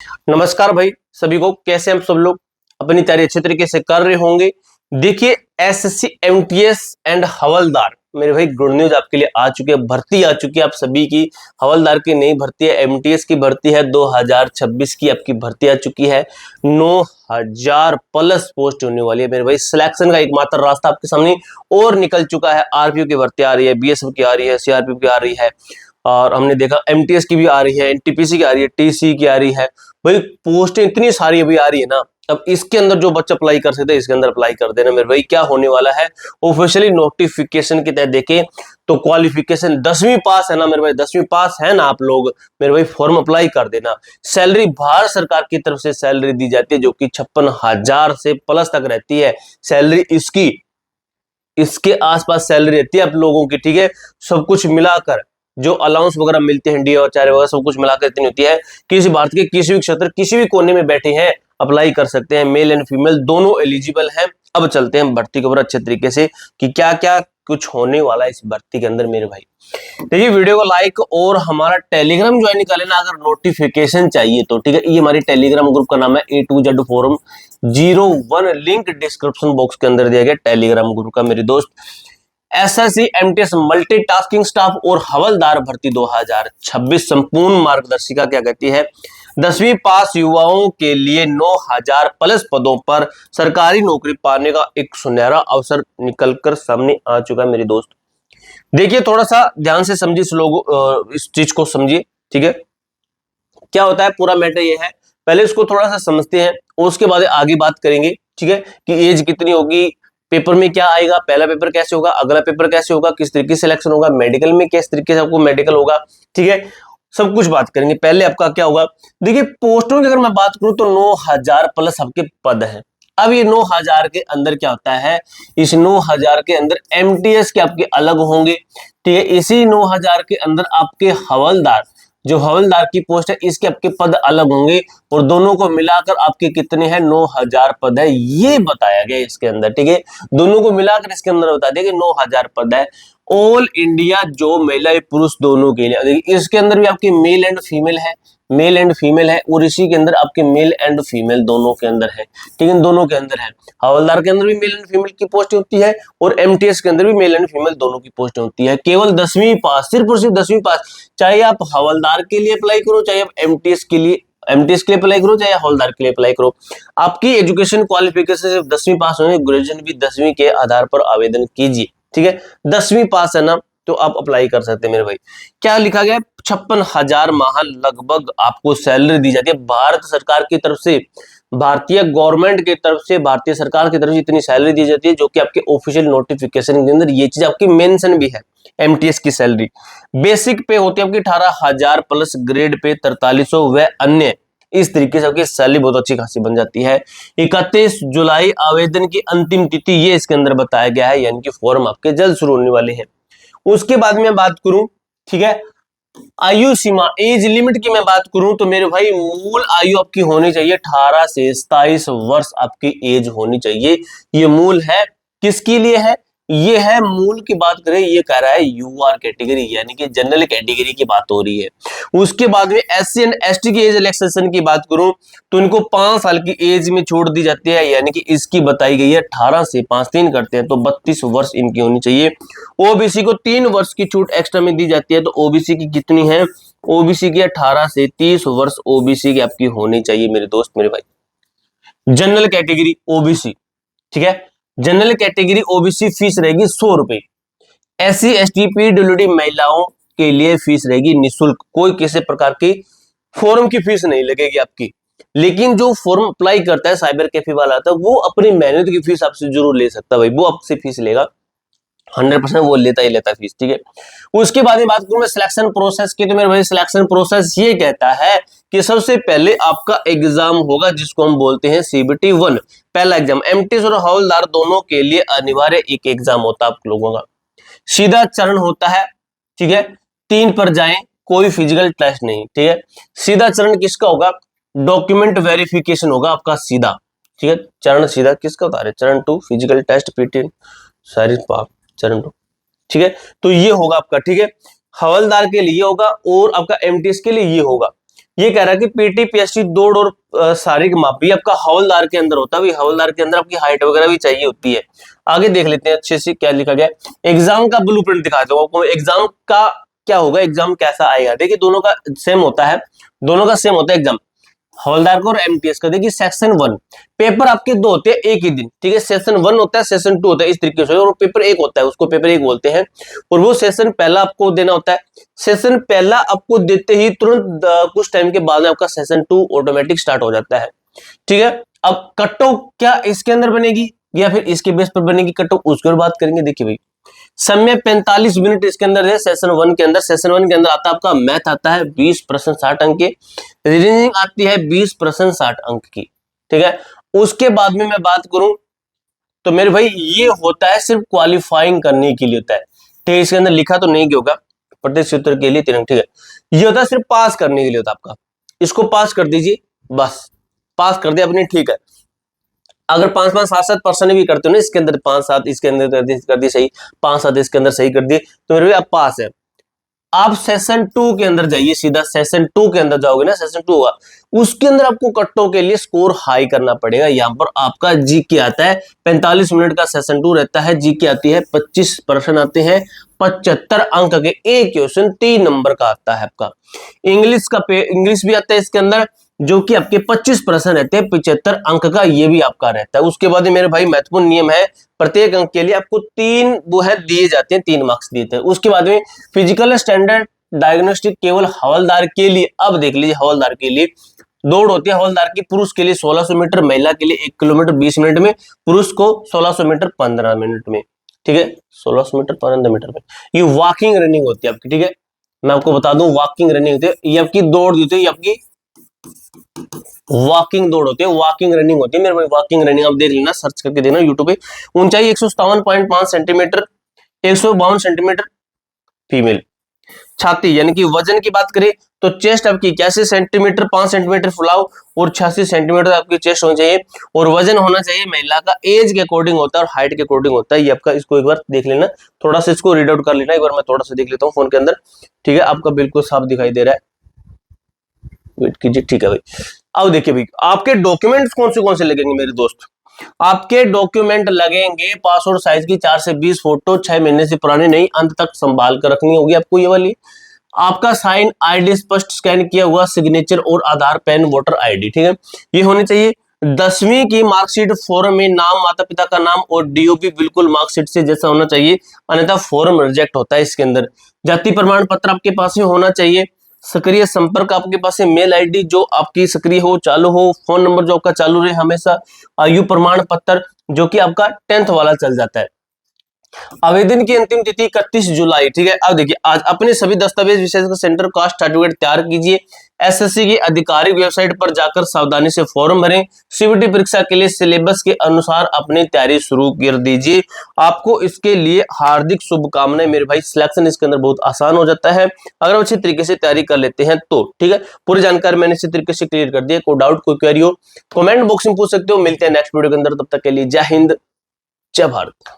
नमस्कार भाई सभी को, कैसे हम सब लोग अपनी तैयारी अच्छे तरीके से कर रहे होंगे। देखिए एसएससी एमटीएस एंड हवलदार मेरे भाई गुड न्यूज आपके लिए आ चुकी है, भर्ती आ चुकी है आप सभी की। हवलदार की नई भर्ती है, एमटीएस की भर्ती है, 2026 की आपकी भर्ती आ चुकी है। 9000 प्लस पोस्ट होने वाली है मेरे भाई। सिलेक्शन का एकमात्र रास्ता आपके सामने और निकल चुका है। आरपीओ की भर्ती आ रही है, बीएसएफ की आ रही है, सीआरपीओ की आ रही है, और हमने देखा एमटीएस की भी आ रही है, एनटीपीसी की आ रही है, टीसी की आ रही है। भाई पोस्टें इतनी सारी अभी आ रही है ना, अब इसके अंदर जो बच्चा अप्लाई कर सकते हैं इसके अंदर अप्लाई कर देना मेरे भाई। क्या होने वाला है ऑफिशियली नोटिफिकेशन के तहत देखें तो क्वालिफिकेशन 10वीं पास है ना मेरे भाई, 10वीं पास है ना आप लोग मेरे भाई, फॉर्म अप्लाई कर देना। सैलरी भारत सरकार की तरफ से सैलरी दी जाती है जो कि 56,000 से प्लस तक रहती है सैलरी इसकी, इसके आसपास सैलरी रहती है आप लोगों की, ठीक है। सब कुछ मिलाकर जो अलाउंस वगैरह मिलते हैं, डी और चारे वगैरह सब कुछ मिलाकर इतनी होती है। किसी भारत के किसी भी क्षेत्र किसी भी कोने में बैठे हैं अप्लाई कर सकते हैं, मेल एंड फीमेल दोनों एलिजिबल हैं। अब चलते हैं भर्ती के ऊपर अच्छे तरीके से कि क्या क्या कुछ होने वाला है इस भर्ती के अंदर मेरे भाई। देखिए वीडियो को लाइक और हमारा टेलीग्राम ज्वाइन कर लेना अगर नोटिफिकेशन चाहिए तो, ठीक है। ये हमारी टेलीग्राम ग्रुप का नाम है A2Z forum 01, link description box के अंदर दिया गया टेलीग्राम ग्रुप का मेरे दोस्त। एसएससी एमटीएस मल्टीटास्किंग स्टाफ और हवलदार भर्ती 2026 संपूर्ण मार्गदर्शिका क्या कहती है, 10वीं पास युवाओं के लिए 9000 प्लस पदों पर सरकारी नौकरी पाने का एक सुनहरा अवसर निकलकर सामने आ चुका है मेरे दोस्त। देखिए थोड़ा सा ध्यान से समझिए इस चीज को समझिए, ठीक है। क्या होता है पूरा मैटर ये है, पहले इसको थोड़ा सा समझते हैं और उसके बाद आगे बात करेंगे, ठीक है। कि एज कितनी होगी, पेपर में क्या आएगा, पहला पेपर कैसे होगा, अगला पेपर कैसे होगा, किस तरीके से सिलेक्शन होगा, मेडिकल में किस तरीके से आपको मेडिकल होगा, ठीक है। सब कुछ बात करेंगे। पहले आपका क्या होगा, देखिए पोस्टों की अगर मैं बात करूं तो 9000 प्लस आपके पद हैं। अब ये 9000 के अंदर क्या होता है, इस 9000 के अंदर एमटीएस के आपके अलग होंगे, ठीक है। इसी 9000 के अंदर आपके हवलदार, जो हवलदार की पोस्ट है इसके आपके पद अलग होंगे, और दोनों को मिलाकर आपके कितने हैं, 9000 पद है ये बताया गया इसके अंदर, ठीक है। दोनों को मिलाकर इसके अंदर बता दिया कि 9000 पद है ऑल इंडिया, जो महिला पुरुष दोनों के लिए। इसके अंदर भी आपके मेल एंड फीमेल है, मेल एंड फीमेल है, और इसी के अंदर आपके मेल एंड फीमेल दोनों के अंदर है, ठीक है। दोनों के अंदर है, हवलदार के अंदर भी मेल एंड फीमेल की पोस्ट होती है और एमटीएस के अंदर भी मेल एंड फीमेल दोनों की पोस्ट होती है। केवल 10वीं पास, सिर्फ और सिर्फ 10वीं पास, चाहे आप हवलदार के लिए अप्लाई करो, चाहे आप एमटीएस के लिए अप्लाई करो, चाहे हवलदार के लिए अप्लाई करो, आपकी एजुकेशन क्वालिफिकेशन सिर्फ 10वीं पास होने, ग्रेजुएशन भी 10वीं के आधार पर आवेदन कीजिए, ठीक है। 10वीं पास है ना तो आप अप्लाई कर सकते हैं मेरे भाई। क्या लिखा गया है, 56,000 माह लगभग आपको सैलरी दी जाती है भारत सरकार की तरफ से, भारतीय गवर्नमेंट की तरफ से, भारतीय सरकार की तरफ से इतनी सैलरी दी जाती है, जो कि आपके ऑफिशियल नोटिफिकेशन के अंदर ये चीज आपकी मेंशन भी है। एमटीएस की सैलरी बेसिक पे होती है आपकी 18,000 प्लस ग्रेड पे 4300 व अन्य, इस तरीके से आपकी सैलरी बहुत अच्छी खासी बन जाती है। 31 जुलाई आवेदन की अंतिम तिथि ये इसके अंदर बताया गया है, यानी कि फॉर्म आपके जल्द शुरू होने वाले हैं। उसके बाद में बात करूं, ठीक है, आयु सीमा एज लिमिट की मैं बात करूं तो मेरे भाई मूल आयु आपकी होनी चाहिए 18 से 27 वर्ष आपकी एज होनी चाहिए। ये मूल है, किसके लिए है, ये है मूल की बात करें, ये कह रहा है यूआर कैटेगरी यानी कि जनरल कैटेगरी की बात हो रही है। उसके बाद में एससी एंड एसटी की एज रिलैक्सेशन की बात करूं तो इनको 5 साल की एज में छोड़ दी जाती है, यानी कि इसकी बताई गई है 18 से 5 3 करते हैं तो 32 वर्ष इनकी होनी चाहिए। ओबीसी को 3 वर्ष की छूट एक्स्ट्रा में दी जाती है, तो ओबीसी की कितनी है, ओबीसी की 18 से 30 वर्ष ओबीसी की आपकी होनी चाहिए मेरे दोस्त मेरे भाई। जनरल कैटेगरी ओबीसी, ठीक है, जनरल कैटेगरी ओबीसी फीस रहेगी 100 रुपए। एससी एसटी पीडब्ल्यूडी महिलाओं के लिए फीस रहेगी निःशुल्क, कोई किसी प्रकार की फॉर्म की फीस नहीं लगेगी आपकी। लेकिन जो फॉर्म अप्लाई करता है साइबर कैफे वाला आता है वो अपनी मेहनत की फीस आपसे जरूर ले सकता है भाई, वो आपसे फीस लेगा 100%, वो लेता ही लेता फीस, ठीक है। उसके बाद में बात करूं मैं सिलेक्शन प्रोसेस की, तो मेरे भाई सिलेक्शन प्रोसेस ये कहता है कि सबसे पहले आपका एग्जाम होगा जिसको हम बोलते हैं CBT 1, पहला एग्जाम। एमटीएस और हवलदार दोनों के लिए अनिवार्य एक एग्जाम होता है आप लोगों का, सीधा चरण होता है, ठीक है। 3 पर जाएं, कोई फिजिकल टेस्ट नहीं, ठीक है। सीधा चरण किसका होगा, डॉक्यूमेंट वेरिफिकेशन होगा आपका सीधा, ठीक है। चरण सीधा किसका होता है, चरण 2 फिजिकल टेस्ट पीटी सारी चरण 2, ठीक है। तो ये होगा आपका, ठीक है, हवलदार के लिए होगा और आपका एमटीएस के लिए ये होगा। ये कह रहा है कि पीटी पीएसटी दौड़ और शारीरिक माप भी आपका हवलदार के अंदर होता है। भाई हवलदार के अंदर आपकी हाइट वगैरह भी चाहिए होती है। आगे देख लेते हैं अच्छे से क्या लिखा गया। एग्जाम का ब्लूप्रिंट दिखा दो आपको, एग्जाम का क्या होगा, एग्जाम कैसा आएगा। देखिए दोनों का सेम होता है, दोनों का सेम होता है एग्जाम, हवलदार का और एमटीएस का। देखिए सेक्शन 1 पेपर आपके दो होते हैं एक ही दिन, ठीक है। सेशन 1 होता है, सेशन 2 होता है, इस तरीके से। और पेपर 1 होता है, उसको पेपर 1 बोलते हैं। और वो सेशन पहला आपको देना होता है। सेशन पहला आपको देते ही तुरंत कुछ टाइम के बाद में आपका सेशन 2 ऑटोमेटिक स्टार्ट हो जाता है, ठीक है। अब कट ऑफ क्या इसके अंदर बनेगी या फिर इसके बेस पर बनेगी कट ऑफ, उसकी और बात करेंगे। देखिए भाई समय 45 मिनट इसके अंदर है सेशन 1 के अंदर। सेशन 1 के अंदर आता है आपका मैथ आता है 20 प्रश्न 60 अंक के, रीजनिंग आती है 20 प्रश्न 60 अंक की, ठीक है। उसके बाद में मैं बात करूं तो मेरे भाई ये होता है सिर्फ क्वालिफाइंग करने के लिए होता है, ठीक है। इसके अंदर लिखा तो नहीं होगा, प्रत्येक उत्तर के लिए 3 अंक, ठीक है। ये होता है सिर्फ पास करने के लिए होता है आपका, इसको पास कर दीजिए, बस पास कर दिया अपने, ठीक है। अगर 5-5 7-7% भी करते हो ना, इसके अंदर 5-7 इसके अंदर कर दी सही, 5-7 इसके अंदर सही कर दिए, तो मेरे आप पास है। आप सेशन 2 के अंदर जाइए, सीधा सेशन 2 के अंदर जाओगे ना, सेशन 2 होगा, उसके अंदर आपको कट्टों के लिए स्कोर हाई करना पड़ेगा। यहाँ पर आपका जीके आता है 45 मिनट का सेशन 2 रहता है, जीके आती है 25 प्रश्न आते हैं, 75 अंक के, एक क्वेश्चन 3 नंबर का आता है आपका। इंग्लिश भी आता है इसके अंदर, जो कि आपके 25 प्रश्न रहते हैं, 75 अंक का ये भी आपका रहता है। उसके बाद मेरे भाई महत्वपूर्ण नियम है, प्रत्येक अंक के लिए आपको 3 वो है दिए जाते हैं, 3 मार्क्स दिए जाते हैं। उसके बाद में फिजिकल स्टैंडर्ड डायग्नोस्टिक केवल हवलदार के लिए। अब देख लीजिए हवलदार के लिए दौड़ होती है हवलदार की, पुरुष के लिए 1600 मीटर, महिला के लिए 1 किलोमीटर 20 मिनट में, पुरुष को 1600 मीटर 15 मिनट में, ठीक है। 1600 मीटर 15 मीटर में ये वॉकिंग रनिंग होती है आपकी, ठीक है। मैं आपको बता दूं वॉकिंग रनिंग होती है, ये आपकी दौड़ होती है, ये आपकी वॉकिंग दौड़ होती है, वॉकिंग रनिंग होती है मेरे भाई। वॉकिंग रनिंग आप देख लेना, सर्च करके देखना यूट्यूब पे। ऊंचाई 157.5 सेंटीमीटर, 152 सेंटीमीटर फीमेल। छाती यानी कि वजन की बात करें तो चेस्ट आपकी 81 सेंटीमीटर 5 सेंटीमीटर फुलाव और 86 सेंटीमीटर आपकी चेस्ट होनी चाहिए। और वजन होना चाहिए महिला का एज के अकॉर्डिंग होता है और हाइट के अकॉर्डिंग होता है। ये आपका इसको एक बार देख लेना, थोड़ा सा इसको रीड आउट कर लेना। एक बार मैं थोड़ा सा देख लेता हूँ फोन के अंदर, ठीक है। आपका बिल्कुल साफ दिखाई दे रहा है, वेट कीजिए, ठीक है भाई। अब देखिए भाई आपके डॉक्यूमेंट्स कौन से लगेंगे मेरे दोस्त। आपके डॉक्यूमेंट लगेंगे पासपोर्ट साइज की 4 से 20 फोटो, 6 महीने से पुरानी नहीं, अंत तक संभाल कर रखनी होगी आपको ये वाली। आपका साइन, आईडी स्पष्ट स्कैन किया हुआ सिग्नेचर और आधार, पैन, वोटर आईडी, ठीक है। ये होनी चाहिए। 10वीं की मार्कशीट फॉर्म में नाम, माता पिता का नाम और डीओपी बिल्कुल मार्कशीट से जैसा होना चाहिए, अन्यथा फॉर्म रिजेक्ट होता है इसके अंदर। जाति प्रमाण पत्र आपके पास में होना चाहिए। सक्रिय संपर्क आपके पास है, मेल आईडी जो आपकी सक्रिय हो, चालू हो, फोन नंबर जो आपका चालू रहे हमेशा, आयु प्रमाण पत्र जो कि आपका 10th वाला चल जाता है। आवेदन की अंतिम तिथि 31 जुलाई, ठीक है। अब देखिए आज अपने सभी दस्तावेज विशेष सेंटर कास्ट सर्टिफिकेट तैयार कीजिए। एसएससी की आधिकारिक वेबसाइट पर जाकर सावधानी से फॉर्म भरें। सीबीटी परीक्षा के लिए सिलेबस के अनुसार अपनी तैयारी शुरू कर दीजिए। आपको इसके लिए हार्दिक शुभकामनाएं मेरे भाई। सिलेक्शन इसके अंदर बहुत आसान हो जाता है अगर अच्छी तरीके से तैयारी कर लेते हैं तो, ठीक है। पूरी जानकारी मैंने इसी तरीके से क्लियर कर दी है। कोई डाउट कोई क्वेरी हो कमेंट बॉक्स में पूछ सकते हो। मिलते हैं नेक्स्ट वीडियो के अंदर, तब तक के लिए जय हिंद जय भारत।